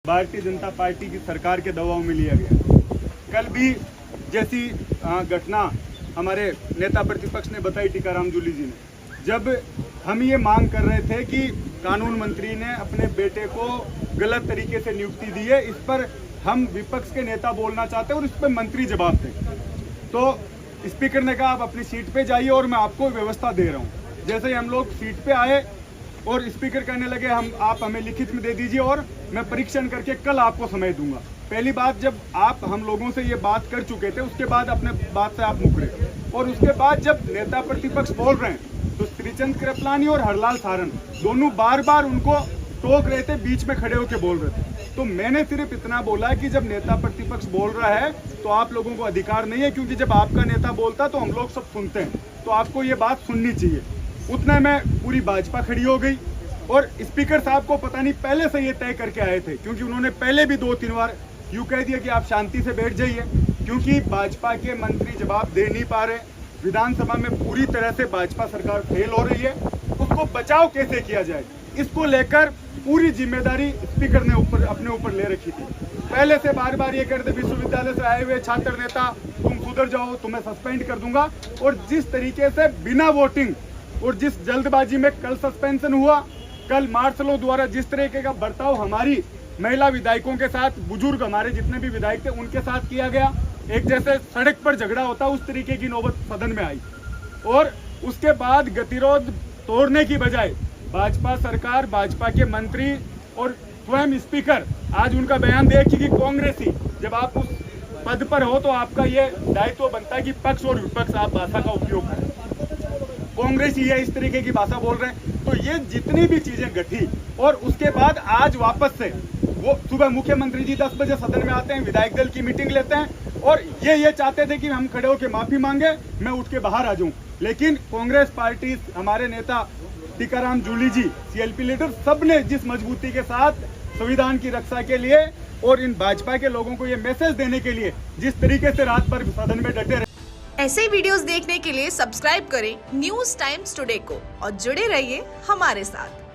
Bharatiya Janata party की सरकार के दबाव में लिया गया। कल भी जैसी घटना हमारे नेता प्रतिपक्ष ने बताई, टीकाराम जूली जी ने, जब हम ये मांग कर रहे थे कि कानून मंत्री ने अपने बेटे को गलत तरीके से नियुक्ति दी है, इस पर हम विपक्ष के नेता बोलना चाहते हैं और इस पर मंत्री जवाब दें, तो स्पीकर ने कहा आप अपनी सीट पे जाइए और मैं आपको व्यवस्था दे रहा हूँ। जैसे ही हम लोग सीट पे आए और स्पीकर कहने लगे आप हमें लिखित में दे दीजिए और मैं परीक्षण करके कल आपको समय दूंगा। पहली बात, जब आप हम लोगों से ये बात कर चुके थे उसके बाद अपने बात से आप मुकरे, और उसके बाद जब नेता प्रतिपक्ष बोल रहे हैं तो श्रीचंद कृपलानी और हरलाल सारन दोनों बार बार उनको टोक रहे थे, बीच में खड़े होकर बोल रहे थे। तो मैंने सिर्फ इतना बोला कि जब नेता प्रतिपक्ष बोल रहा है तो आप लोगों को अधिकार नहीं है, क्योंकि जब आपका नेता बोलता है तो हम लोग सब सुनते हैं, तो आपको ये बात सुननी चाहिए। उतने में पूरी भाजपा खड़ी हो गई और स्पीकर साहब को पता नहीं पहले से ये तय करके आए थे, क्योंकि उन्होंने पहले भी 2-3 बार यूँ कह दिया कि आप शांति से बैठ जाइए, क्योंकि भाजपा के मंत्री जवाब दे नहीं पा रहे। विधानसभा में पूरी तरह से भाजपा सरकार फेल हो रही है, उसको बचाव कैसे किया जाए, इसको लेकर पूरी जिम्मेदारी स्पीकर ने अपने ऊपर ले रखी थी। पहले से बार बार ये कहते विश्वविद्यालय से आए हुए छात्र नेता तुम सुधर जाओ, तुम्हें सस्पेंड कर दूंगा, और जिस तरीके से बिना वोटिंग और जिस जल्दबाजी में कल सस्पेंशन हुआ, कल मार्शलों द्वारा जिस तरीके का बर्ताव हमारी महिला विधायकों के साथ, बुजुर्ग हमारे जितने भी विधायक थे उनके साथ किया गया, एक जैसे सड़क पर झगड़ा होता उस तरीके की नौबत सदन में आई, और उसके बाद गतिरोध तोड़ने की बजाय भाजपा सरकार, भाजपा के मंत्री और स्वयं स्पीकर आज उनका बयान देखिए कि कांग्रेसी, जब आप उस पद पर हो तो आपका ये दायित्व बनता है कि पक्ष और विपक्ष आप भाषा का उपयोग करें। कांग्रेसी ये इस तरीके की भाषा बोल रहे हैं, तो ये जितनी भी चीजें घटी, और उसके बाद आज वापस से वो सुबह मुख्यमंत्री जी 10 बजे सदन में आते हैं, विधायक दल की मीटिंग लेते हैं और ये चाहते थे कि हम खड़े होकर माफी मांगे, मैं उठ के बाहर आ जाऊं, लेकिन कांग्रेस पार्टी, हमारे नेता टीकाराम जूली जी, सीएलपी लीडर, सबने जिस मजबूती के साथ संविधान की रक्षा के लिए और इन भाजपा के लोगों को ये मैसेज देने के लिए जिस तरीके से रात भर सदन में डटे रहे। ऐसे ही वीडियोस देखने के लिए सब्सक्राइब करें न्यूज़ टाइम्स टुडे को और जुड़े रहिए हमारे साथ।